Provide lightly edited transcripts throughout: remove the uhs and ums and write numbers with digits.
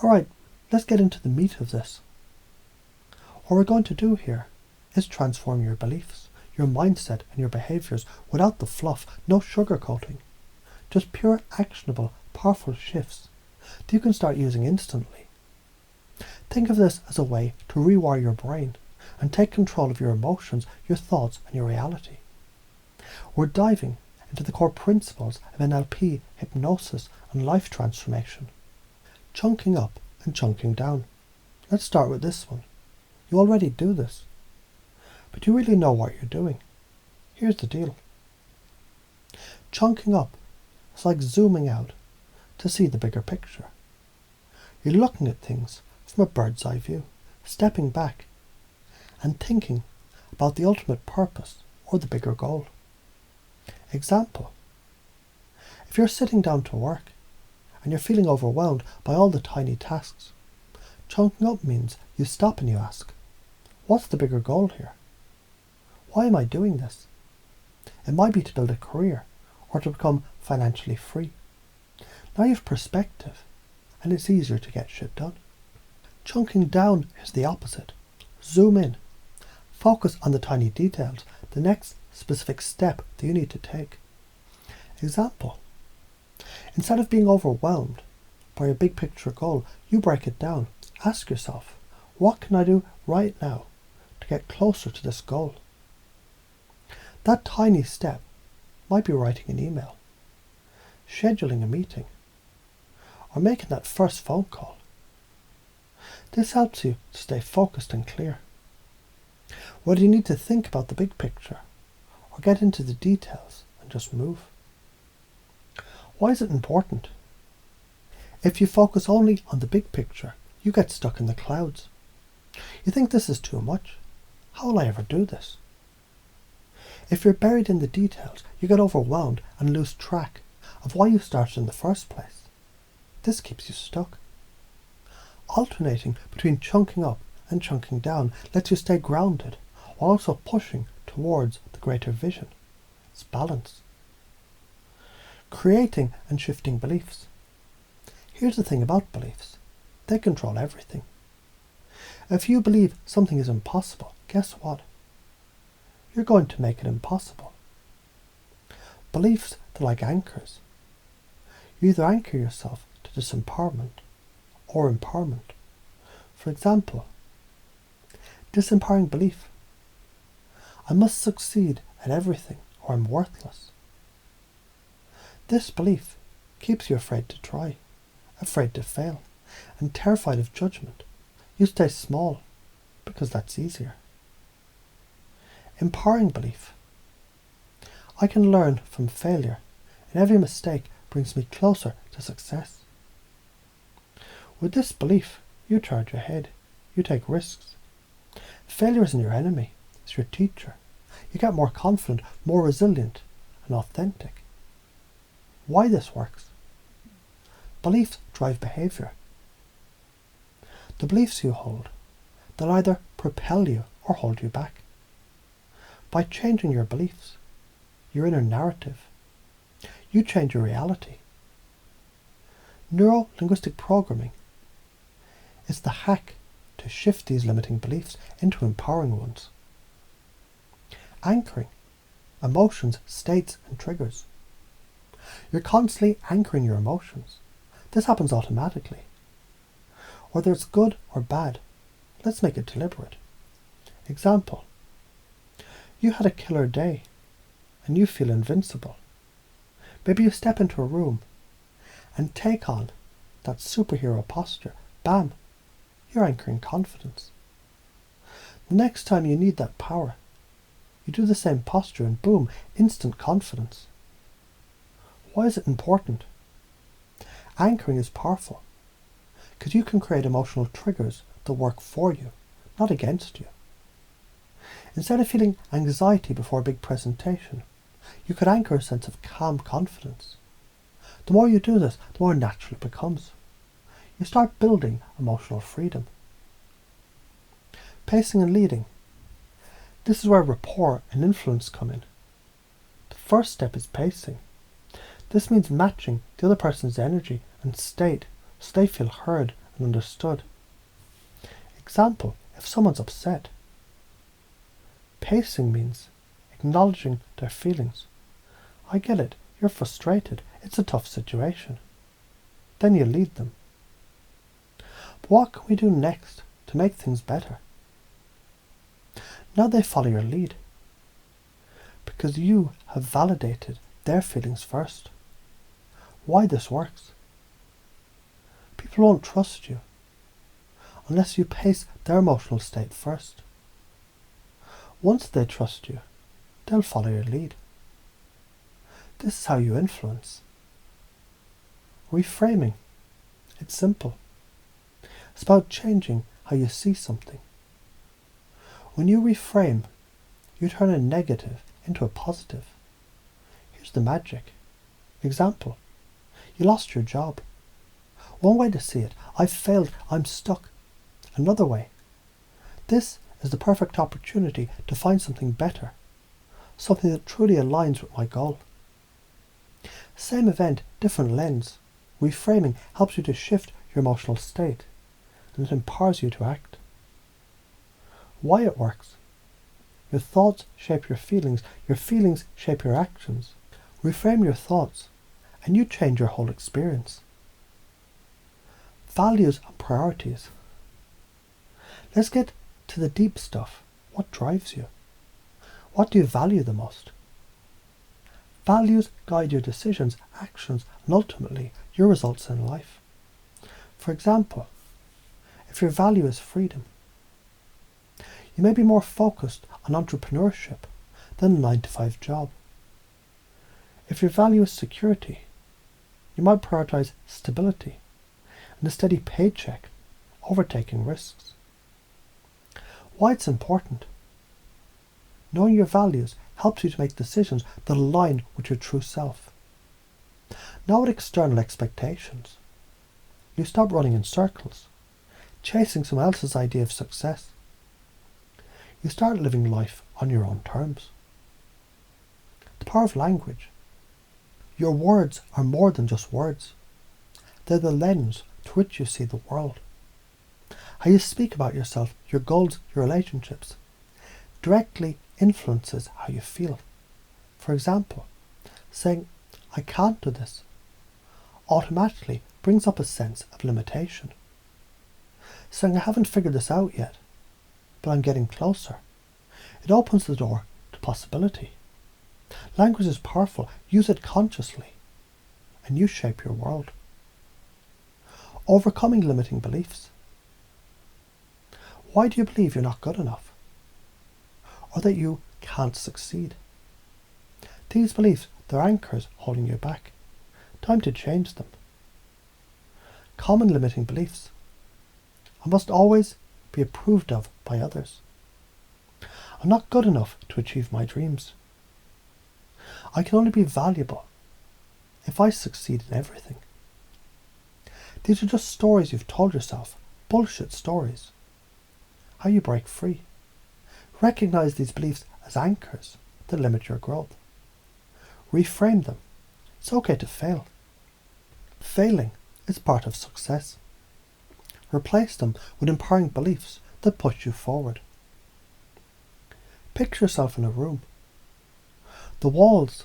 Alright, let's get into the meat of this. What we're going to do here is transform your beliefs, your mindset and your behaviours without the fluff, no sugarcoating. Just pure, actionable, powerful shifts that you can start using instantly. Think of this as a way to rewire your brain and take control of your emotions, your thoughts and your reality. We're diving into the core principles of NLP, hypnosis and life transformation. Chunking up and chunking down. Let's start with this one. You already do this, but you really know what you're doing. Here's the deal. Chunking up is like zooming out to see the bigger picture. You're looking at things from a bird's eye view, stepping back and thinking about the ultimate purpose or the bigger goal. Example: if you're sitting down to work and you're feeling overwhelmed by all the tiny tasks, chunking up means you stop and you ask, what's the bigger goal here? Why am I doing this? It might be to build a career or to become financially free. Now you have perspective and it's easier to get shit done. Chunking down is the opposite. Zoom in. Focus on the tiny details, the next specific step that you need to take. Example: instead of being overwhelmed by a big picture goal, you break it down. Ask yourself, what can I do right now to get closer to this goal? That tiny step might be writing an email, scheduling a meeting, or making that first phone call. This helps you to stay focused and clear. Whether you need to think about the big picture or get into the details and just move. Why is it important? If you focus only on the big picture, you get stuck in the clouds. You think this is too much. How will I ever do this? If you're buried in the details, you get overwhelmed and lose track of why you started in the first place. This keeps you stuck. Alternating between chunking up and chunking down lets you stay grounded while also pushing towards the greater vision. It's balance. Creating and shifting beliefs. Here's the thing about beliefs. They control everything. If you believe something is impossible, guess what? You're going to make it impossible. Beliefs are like anchors. You either anchor yourself to disempowerment or empowerment. For example, disempowering belief: I must succeed at everything or I'm worthless. This belief keeps you afraid to try, afraid to fail, and terrified of judgment. You stay small because that's easier. Empowering belief: I can learn from failure, and every mistake brings me closer to success. With this belief, you charge ahead. You take risks. Failure isn't your enemy, it's your teacher. You get more confident, more resilient, and authentic. Why this works? Beliefs drive behaviour. The beliefs you hold, they'll either propel you or hold you back. By changing your beliefs, your inner narrative, you change your reality. Neuro-linguistic programming is the hack to shift these limiting beliefs into empowering ones. Anchoring emotions, states and triggers. You're constantly anchoring your emotions. This happens automatically. Whether it's good or bad, let's make it deliberate. Example: you had a killer day and you feel invincible. Maybe you step into a room and take on that superhero posture. Bam! You're anchoring confidence. The next time you need that power, you do the same posture and boom, instant confidence. Why is it important? Anchoring is powerful because you can create emotional triggers that work for you, not against you. Instead of feeling anxiety before a big presentation, you could anchor a sense of calm confidence. The more you do this, the more natural it becomes. You start building emotional freedom. Pacing and leading. This is where rapport and influence come in. The first step is pacing. This means matching the other person's energy and state so they feel heard and understood. Example, if someone's upset. Pacing means acknowledging their feelings. I get it, you're frustrated, it's a tough situation. Then you lead them. But what can we do next to make things better? Now they follow your lead, because you have validated their feelings first. Why this works? People won't trust you unless you pace their emotional state first. Once they trust you, they'll follow your lead. This is how you influence. Reframing. It's simple. It's about changing how you see something. When you reframe, you turn a negative into a positive. Here's the magic. Example. You lost your job. One way to see it, I've failed, I'm stuck. Another way. This is the perfect opportunity to find something better. Something that truly aligns with my goal. Same event, different lens. Reframing helps you to shift your emotional state, and it empowers you to act. Why it works? Your thoughts shape your feelings shape your actions. Reframe your thoughts, and you change your whole experience. Values and priorities. Let's get to the deep stuff. What drives you? What do you value the most? Values guide your decisions, actions, and ultimately your results in life. For example, if your value is freedom, you may be more focused on entrepreneurship than a 9-to-5 job. If your value is security, you might prioritize stability and a steady paycheck over taking risks. Why it's important? Knowing your values helps you to make decisions that align with your true self. Not with external expectations. You stop running in circles, chasing someone else's idea of success. You start living life on your own terms. The power of language. Your words are more than just words. They're the lens through which you see the world. How you speak about yourself, your goals, your relationships, directly influences how you feel. For example, saying, I can't do this, automatically brings up a sense of limitation. Saying, I haven't figured this out yet, but I'm getting closer. It opens the door to possibility. Language is powerful. Use it consciously, and you shape your world. Overcoming limiting beliefs. Why do you believe you're not good enough? Or that you can't succeed? These beliefs, they're anchors holding you back. Time to change them. Common limiting beliefs. I must always be approved of by others. I'm not good enough to achieve my dreams. I can only be valuable if I succeed in everything. These are just stories you've told yourself, bullshit stories. How you break free. Recognize these beliefs as anchors that limit your growth. Reframe them. It's okay to fail. Failing is part of success. Replace them with empowering beliefs that push you forward. Picture yourself in a room. The walls,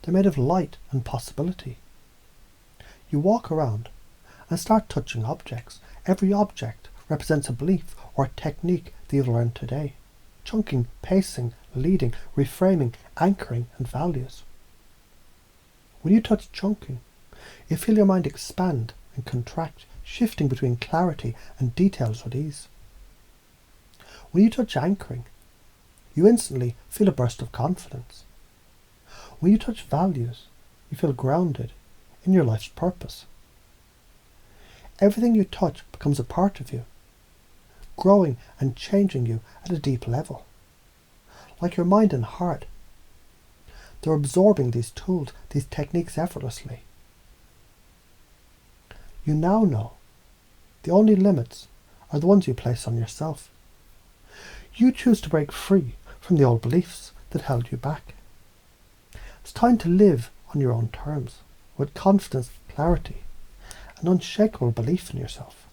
they're made of light and possibility. You walk around and start touching objects. Every object represents a belief or a technique that you've learned today. Chunking, pacing, leading, reframing, anchoring, and values. When you touch chunking, you feel your mind expand and contract, shifting between clarity and details with ease. When you touch anchoring, you instantly feel a burst of confidence. When you touch values, you feel grounded in your life's purpose. Everything you touch becomes a part of you, growing and changing you at a deep level. Like your mind and heart, they're absorbing these tools, these techniques effortlessly. You now know the only limits are the ones you place on yourself. You choose to break free from the old beliefs that held you back. It's time to live on your own terms, with confidence, clarity, and unshakable belief in yourself.